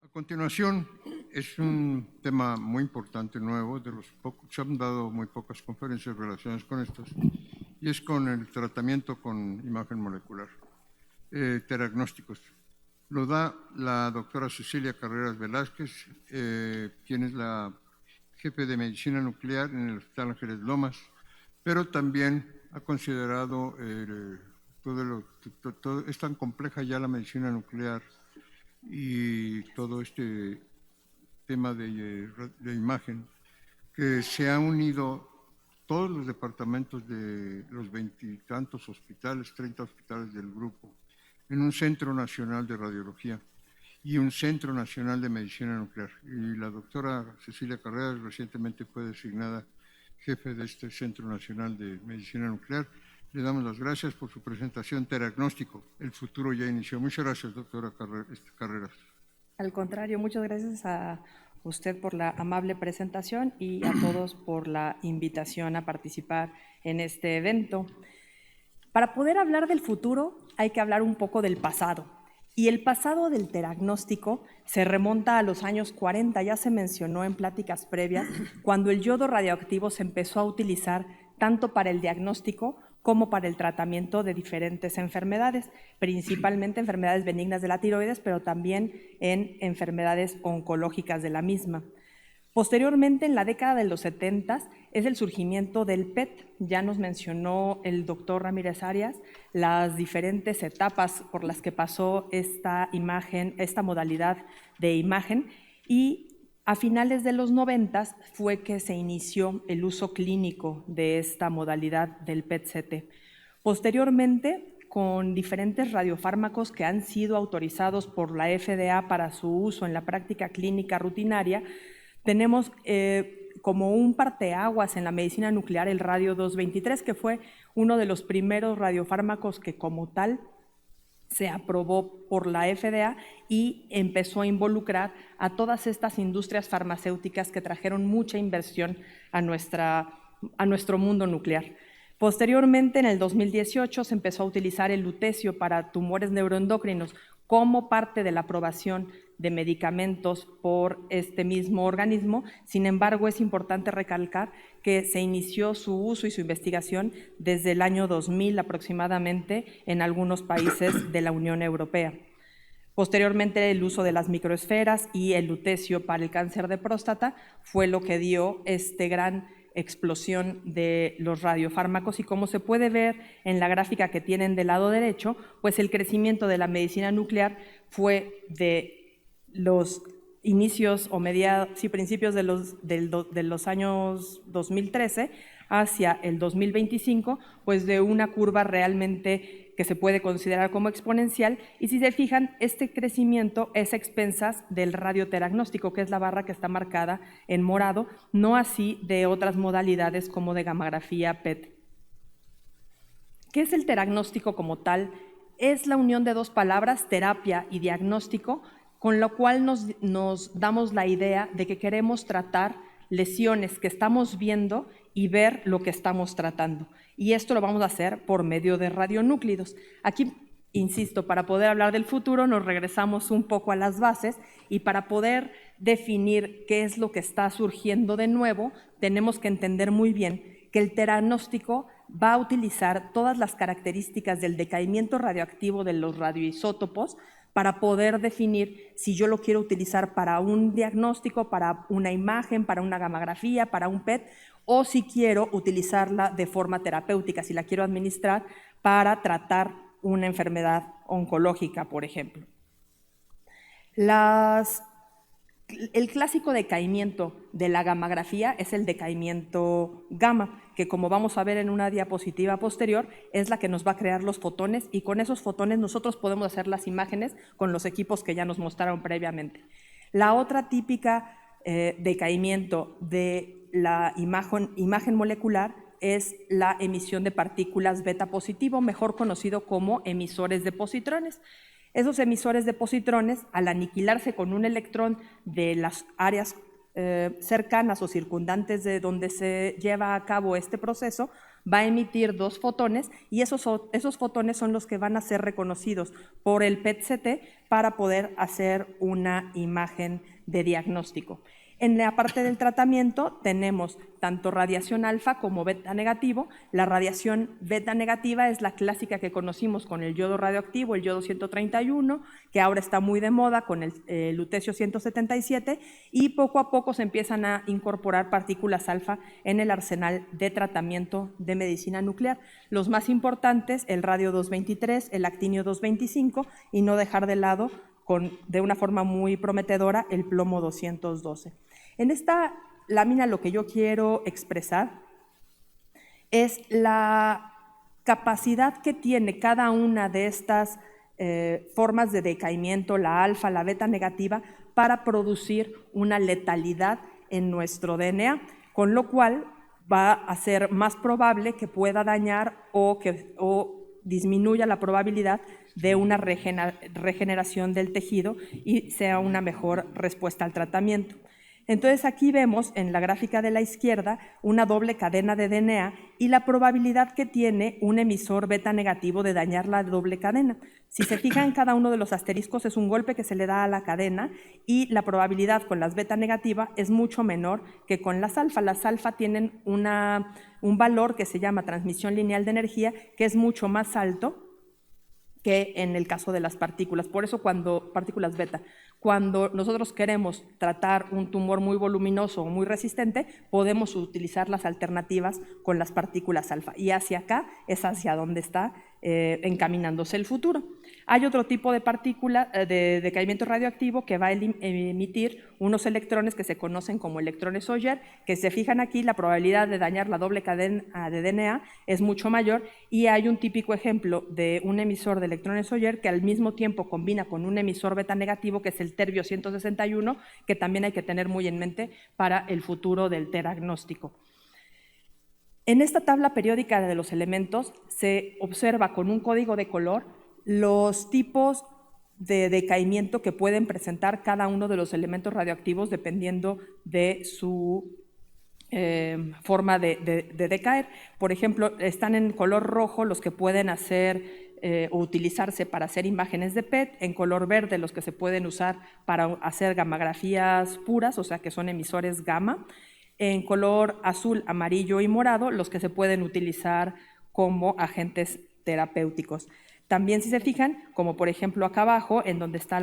A continuación, es un tema muy importante, nuevo, de los pocos, se han dado muy pocas conferencias relacionadas con estos, y es con el tratamiento con imagen molecular, terapnósticos. Lo da la doctora Cecilia Carreras Velázquez, quien es la jefe de medicina nuclear en el Hospital Ángeles Lomas, pero también ha considerado es tan compleja ya la medicina nuclear y todo este tema de imagen, que se han unido todos los departamentos de los 20 y tantos hospitales, 30 hospitales del grupo, en un Centro Nacional de Radiología y un Centro Nacional de Medicina Nuclear. Y la doctora Cecilia Carreras recientemente fue designada jefe de este Centro Nacional de Medicina Nuclear. Le damos las gracias por su presentación. Terapnóstico, el futuro ya inició. Muchas gracias, doctora Carreras. Al contrario, muchas gracias a usted por la amable presentación y a todos por la invitación a participar en este evento. Para poder hablar del futuro hay que hablar un poco del pasado. Y el pasado del terapnóstico se remonta a los años 40, ya se mencionó en pláticas previas, cuando el yodo radioactivo se empezó a utilizar tanto para el diagnóstico como para el tratamiento de diferentes enfermedades, principalmente enfermedades benignas de la tiroides, pero también en enfermedades oncológicas de la misma. Posteriormente, en la década de los 70, es el surgimiento del PET. Ya nos mencionó el doctor Ramírez Arias las diferentes etapas por las que pasó esta modalidad de imagen, y a finales de los 90 fue que se inició el uso clínico de esta modalidad del PET-CT. Posteriormente, con diferentes radiofármacos que han sido autorizados por la FDA para su uso en la práctica clínica rutinaria, tenemos como un parteaguas en la medicina nuclear el radio 223, que fue uno de los primeros radiofármacos que como tal se aprobó por la FDA y empezó a involucrar a todas estas industrias farmacéuticas que trajeron mucha inversión a nuestro mundo nuclear. Posteriormente, en el 2018, se empezó a utilizar el lutecio para tumores neuroendocrinos como parte de la aprobación de medicamentos por este mismo organismo. Sin embargo, es importante recalcar que se inició su uso y su investigación desde el año 2000 aproximadamente en algunos países de la Unión Europea. Posteriormente, el uso de las microesferas y el lutecio para el cáncer de próstata fue lo que dio gran explosión de los radiofármacos, y como se puede ver en la gráfica que tienen del lado derecho, pues el crecimiento de la medicina nuclear fue de los inicios o principios de los años 2013 hacia el 2025, pues de una curva realmente que se puede considerar como exponencial, y si se fijan, este crecimiento es a expensas del radioterapnóstico, que es la barra que está marcada en morado, no así de otras modalidades como de gammagrafía PET. ¿Qué es el terapnóstico como tal? Es la unión de dos palabras, terapia y diagnóstico, con lo cual nos damos la idea de que queremos tratar lesiones que estamos viendo y ver lo que estamos tratando. Y esto lo vamos a hacer por medio de radionúclidos. Aquí, insisto, para poder hablar del futuro nos regresamos un poco a las bases, y para poder definir qué es lo que está surgiendo de nuevo, tenemos que entender muy bien que el terapnóstico va a utilizar todas las características del decaimiento radioactivo de los radioisótopos para poder definir si yo lo quiero utilizar para un diagnóstico, para una imagen, para una gammagrafía, para un PET, o si quiero utilizarla de forma terapéutica, si la quiero administrar para tratar una enfermedad oncológica, por ejemplo. El clásico decaimiento de la gammagrafía es el decaimiento gamma, que como vamos a ver en una diapositiva posterior, es la que nos va a crear los fotones, y con esos fotones nosotros podemos hacer las imágenes con los equipos que ya nos mostraron previamente. La otra típica decaimiento de la imagen molecular es la emisión de partículas beta positivo, mejor conocido como emisores de positrones. Esos emisores de positrones, al aniquilarse con un electrón de las áreas cercanas o circundantes de donde se lleva a cabo este proceso, va a emitir 2 fotones y esos fotones son los que van a ser reconocidos por el PET-CT para poder hacer una imagen de diagnóstico. En la parte del tratamiento tenemos tanto radiación alfa como beta negativo. La radiación beta negativa es la clásica que conocimos con el yodo radioactivo, el yodo 131, que ahora está muy de moda con el lutecio 177, y poco a poco se empiezan a incorporar partículas alfa en el arsenal de tratamiento de medicina nuclear. Los más importantes, el radio 223, el actinio 225, y no dejar de lado de una forma muy prometedora el plomo 212. En esta lámina lo que yo quiero expresar es la capacidad que tiene cada una de estas formas de decaimiento, la alfa, la beta negativa, para producir una letalidad en nuestro DNA, con lo cual va a ser más probable que pueda dañar o disminuya la probabilidad de una regeneración del tejido y sea una mejor respuesta al tratamiento. Entonces aquí vemos en la gráfica de la izquierda una doble cadena de DNA y la probabilidad que tiene un emisor beta negativo de dañar la doble cadena. Si se fijan, cada uno de los asteriscos es un golpe que se le da a la cadena y la probabilidad con las beta negativa es mucho menor que con las alfa. Las alfa tienen un valor que se llama transmisión lineal de energía, que es mucho más alto que en el caso de las partículas. Por eso partículas beta, cuando nosotros queremos tratar un tumor muy voluminoso o muy resistente, podemos utilizar las alternativas con las partículas alfa. Y hacia acá es hacia donde está encaminándose el futuro. Hay otro tipo de partícula de decaimiento radioactivo que va a emitir unos electrones que se conocen como electrones Auger, que se fijan aquí, la probabilidad de dañar la doble cadena de DNA es mucho mayor, y hay un típico ejemplo de un emisor de electrones Auger que al mismo tiempo combina con un emisor beta negativo, que es el terbio 161, que también hay que tener muy en mente para el futuro del diagnóstico. En esta tabla periódica de los elementos se observa con un código de color los tipos de decaimiento que pueden presentar cada uno de los elementos radioactivos dependiendo de su forma de decaer. Por ejemplo, están en color rojo los que pueden hacer o utilizarse para hacer imágenes de PET, en color verde los que se pueden usar para hacer gammagrafías puras, o sea que son emisores gamma, en color azul, amarillo y morado los que se pueden utilizar como agentes terapéuticos. También, si se fijan, como por ejemplo acá abajo, en donde está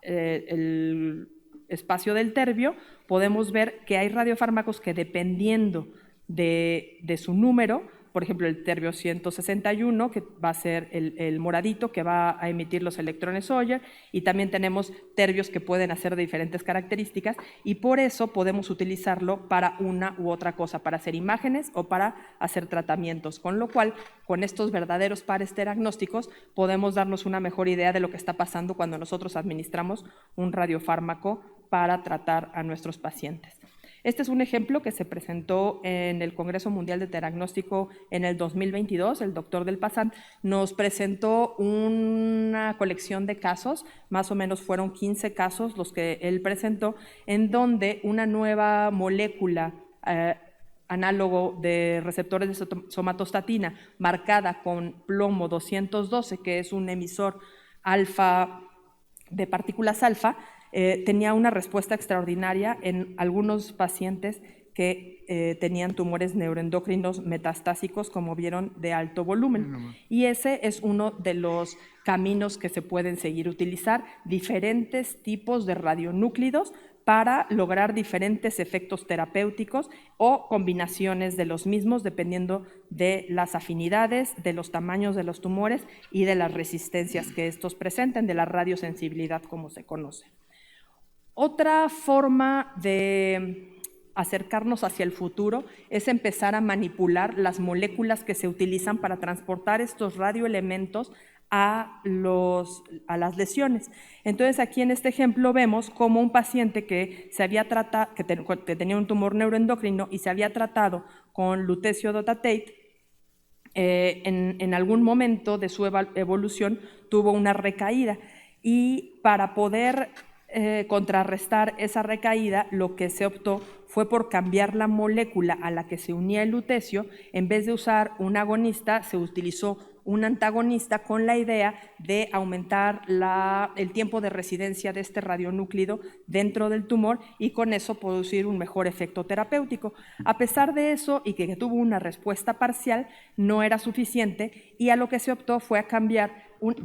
el espacio del terbio, podemos ver que hay radiofármacos que, dependiendo de su número, por ejemplo el terbio 161, que va a ser el moradito, que va a emitir los electrones Auger, y también tenemos terbios que pueden hacer de diferentes características, y por eso podemos utilizarlo para una u otra cosa, para hacer imágenes o para hacer tratamientos, con lo cual, con estos verdaderos pares diagnósticos, podemos darnos una mejor idea de lo que está pasando cuando nosotros administramos un radiofármaco para tratar a nuestros pacientes. Este es un ejemplo que se presentó en el Congreso Mundial de Diagnóstico en el 2022. El doctor Del Pazant nos presentó una colección de casos, más o menos fueron 15 casos los que él presentó, en donde una nueva molécula análogo de receptores de somatostatina marcada con plomo 212, que es un emisor alfa de partículas alfa, tenía una respuesta extraordinaria en algunos pacientes que tenían tumores neuroendocrinos metastásicos, como vieron, de alto volumen. Y ese es uno de los caminos que se pueden seguir, utilizar diferentes tipos de radionúclidos para lograr diferentes efectos terapéuticos o combinaciones de los mismos, dependiendo de las afinidades, de los tamaños de los tumores y de las resistencias que estos presenten, de la radiosensibilidad, como se conoce. Otra forma de acercarnos hacia el futuro es empezar a manipular las moléculas que se utilizan para transportar estos radioelementos a las lesiones. Entonces, aquí en este ejemplo vemos cómo un paciente que tenía un tumor neuroendocrino y se había tratado con lutecio dotatate, en algún momento de su evolución tuvo una recaída, y para poder contrarrestar esa recaída, lo que se optó fue por cambiar la molécula a la que se unía el lutecio. En vez de usar un agonista, se utilizó un antagonista con la idea de aumentar el tiempo de residencia de este radionúclido dentro del tumor y con eso producir un mejor efecto terapéutico. A pesar de eso, y que tuvo una respuesta parcial, no era suficiente, y a lo que se optó fue a cambiar,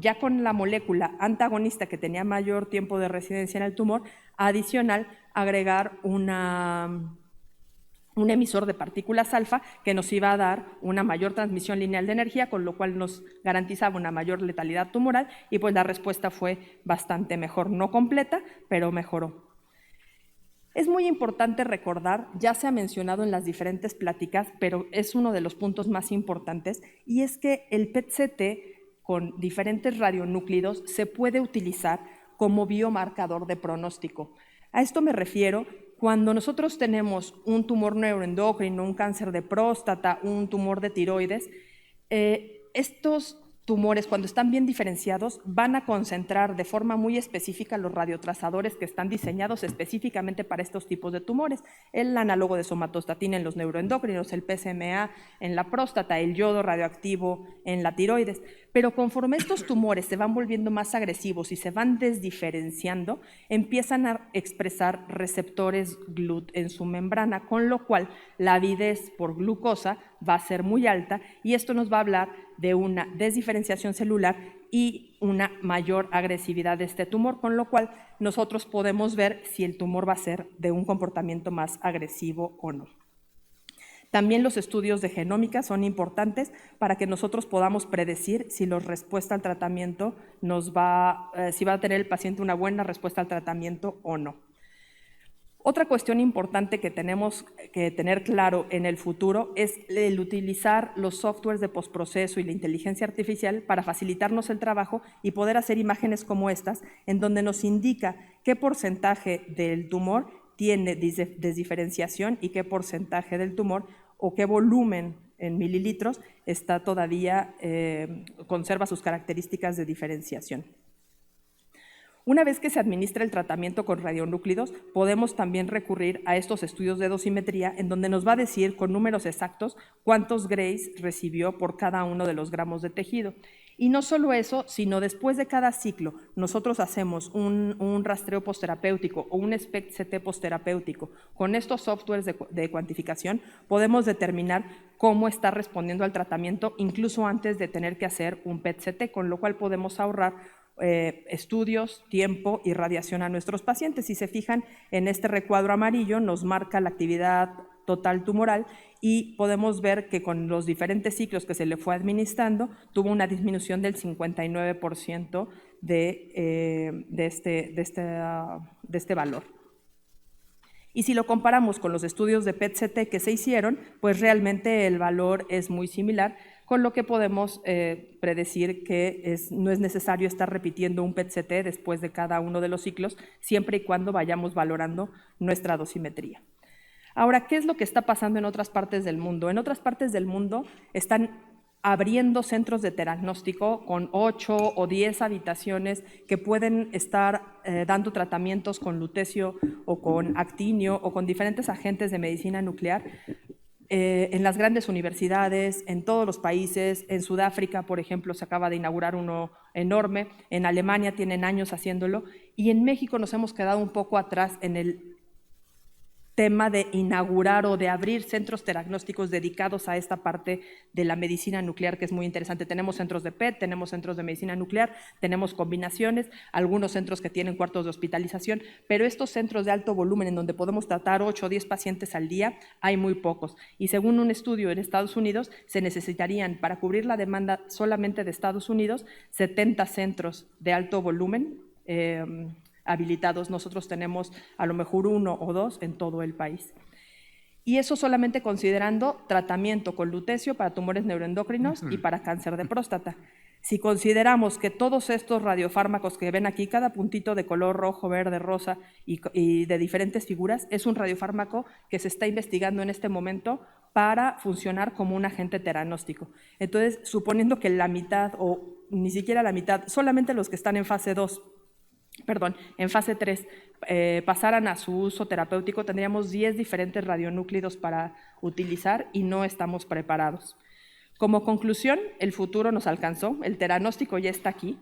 ya con la molécula antagonista que tenía mayor tiempo de residencia en el tumor, adicional agregar un emisor de partículas alfa que nos iba a dar una mayor transmisión lineal de energía, con lo cual nos garantizaba una mayor letalidad tumoral, y pues la respuesta fue bastante mejor, no completa, pero mejoró. Es muy importante recordar, ya se ha mencionado en las diferentes pláticas, pero es uno de los puntos más importantes, y es que el PET-CT con diferentes radionúclidos se puede utilizar como biomarcador de pronóstico. A esto me refiero cuando nosotros tenemos un tumor neuroendocrino, un cáncer de próstata, un tumor de tiroides. Estos tumores, cuando están bien diferenciados, van a concentrar de forma muy específica los radiotrazadores que están diseñados específicamente para estos tipos de tumores. El análogo de somatostatina en los neuroendocrinos, el PSMA en la próstata, el yodo radioactivo en la tiroides. Pero conforme estos tumores se van volviendo más agresivos y se van desdiferenciando, empiezan a expresar receptores GLUT en su membrana, con lo cual la avidez por glucosa va a ser muy alta, y esto nos va a hablar de una desdiferenciación celular y una mayor agresividad de este tumor, con lo cual nosotros podemos ver si el tumor va a ser de un comportamiento más agresivo o no. También los estudios de genómica son importantes para que nosotros podamos predecir si la respuesta al tratamiento si va a tener el paciente una buena respuesta al tratamiento o no. Otra cuestión importante que tenemos que tener claro en el futuro es el utilizar los softwares de postproceso y la inteligencia artificial para facilitarnos el trabajo y poder hacer imágenes como estas, en donde nos indica qué porcentaje del tumor tiene desdiferenciación y qué porcentaje del tumor o qué volumen en mililitros está todavía, conserva sus características de diferenciación. Una vez que se administra el tratamiento con radionúclidos, podemos también recurrir a estos estudios de dosimetría, en donde nos va a decir con números exactos cuántos Grays recibió por cada uno de los gramos de tejido. Y no solo eso, sino después de cada ciclo nosotros hacemos un rastreo posterapéutico o un SPECT-CT posterapéutico. Con estos softwares de cuantificación podemos determinar cómo está respondiendo al tratamiento, incluso antes de tener que hacer un PET-CT, con lo cual podemos ahorrar estudios, tiempo y radiación a nuestros pacientes. Si se fijan en este recuadro amarillo, nos marca la actividad total tumoral, y podemos ver que con los diferentes ciclos que se le fue administrando tuvo una disminución del 59% de este valor. Y si lo comparamos con los estudios de PET-CT que se hicieron, pues realmente el valor es muy similar, con lo que podemos predecir que no es necesario estar repitiendo un PET-CT después de cada uno de los ciclos, siempre y cuando vayamos valorando nuestra dosimetría. Ahora, ¿qué es lo que está pasando en otras partes del mundo? En otras partes del mundo están abriendo centros de diagnóstico con 8 o 10 habitaciones que pueden estar dando tratamientos con lutecio o con actinio o con diferentes agentes de medicina nuclear en las grandes universidades, en todos los países. En Sudáfrica, por ejemplo, se acaba de inaugurar uno enorme, en Alemania tienen años haciéndolo, y en México nos hemos quedado un poco atrás en el tema de inaugurar o de abrir centros diagnósticos dedicados a esta parte de la medicina nuclear, que es muy interesante. Tenemos centros de PET, tenemos centros de medicina nuclear, tenemos combinaciones, algunos centros que tienen cuartos de hospitalización, pero estos centros de alto volumen en donde podemos tratar 8 o 10 pacientes al día, hay muy pocos. Y según un estudio en Estados Unidos, se necesitarían, para cubrir la demanda solamente de Estados Unidos, 70 centros de alto volumen habilitados. Nosotros tenemos a lo mejor 1 o 2 en todo el país. Y eso solamente considerando tratamiento con lutecio para tumores neuroendocrinos y para cáncer de próstata. Si consideramos que todos estos radiofármacos que ven aquí, cada puntito de color rojo, verde, rosa y de diferentes figuras, es un radiofármaco que se está investigando en este momento para funcionar como un agente teranóstico. Entonces, suponiendo que la mitad, o ni siquiera la mitad, solamente los que están en fase 2, en fase 3, pasaran a su uso terapéutico, tendríamos 10 diferentes radionúclidos para utilizar y no estamos preparados. Como conclusión, el futuro nos alcanzó, el teranóstico ya está aquí.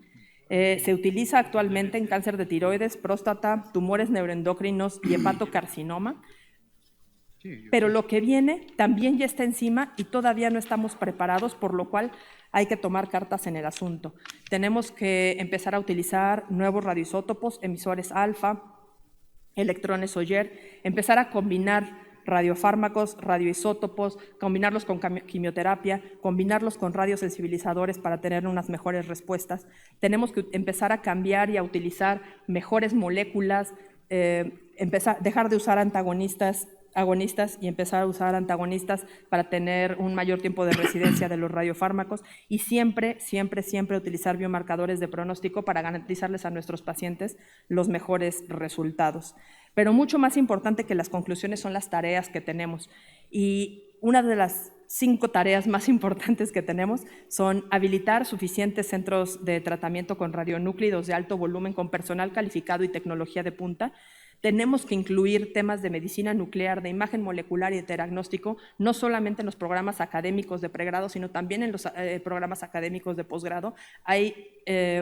Se utiliza actualmente en cáncer de tiroides, próstata, tumores neuroendocrinos y hepatocarcinoma. Pero lo que viene también ya está encima y todavía no estamos preparados, por lo cual hay que tomar cartas en el asunto. Tenemos que empezar a utilizar nuevos radioisótopos, emisores alfa, electrones Oyer, empezar a combinar radiofármacos, radioisótopos, combinarlos con quimioterapia, combinarlos con radiosensibilizadores para tener unas mejores respuestas. Tenemos que empezar a cambiar y a utilizar mejores moléculas, dejar de usar agonistas y empezar a usar antagonistas para tener un mayor tiempo de residencia de los radiofármacos y siempre utilizar biomarcadores de pronóstico para garantizarles a nuestros pacientes los mejores resultados. Pero mucho más importante que las conclusiones son las tareas que tenemos. Y una de las 5 tareas más importantes que tenemos son habilitar suficientes centros de tratamiento con radionúclidos de alto volumen, con personal calificado y tecnología de punta. Tenemos que incluir temas de medicina nuclear, de imagen molecular y de diagnóstico, no solamente en los programas académicos de pregrado, sino también en los programas académicos de posgrado. Hay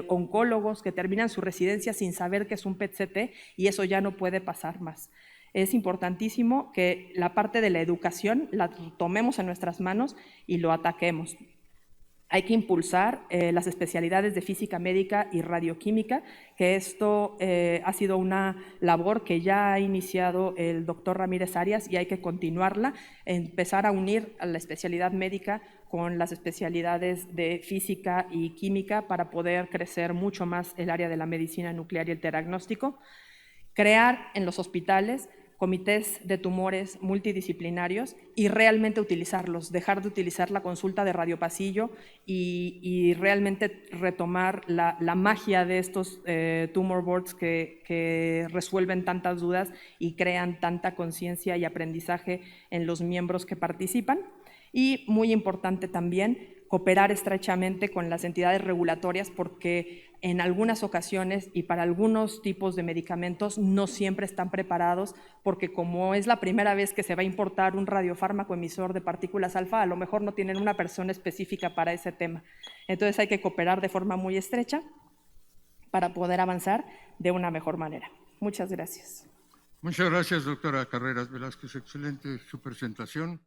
oncólogos que terminan su residencia sin saber qué es un PET-CT y eso ya no puede pasar más. Es importantísimo que la parte de la educación la tomemos en nuestras manos y lo ataquemos. Hay que impulsar las especialidades de física médica y radioquímica, que esto ha sido una labor que ya ha iniciado el doctor Ramírez Arias y hay que continuarla, empezar a unir a la especialidad médica con las especialidades de física y química para poder crecer mucho más el área de la medicina nuclear y el diagnóstico. Crear en los hospitales comités de tumores multidisciplinarios y realmente utilizarlos, dejar de utilizar la consulta de radiopasillo y realmente retomar la magia de estos tumor boards que resuelven tantas dudas y crean tanta conciencia y aprendizaje en los miembros que participan. Y muy importante también, cooperar estrechamente con las entidades regulatorias porque en algunas ocasiones y para algunos tipos de medicamentos no siempre están preparados porque como es la primera vez que se va a importar un radiofármaco emisor de partículas alfa, a lo mejor no tienen una persona específica para ese tema. Entonces hay que cooperar de forma muy estrecha para poder avanzar de una mejor manera. Muchas gracias. Muchas gracias, doctora Carreras Velázquez. Excelente su presentación.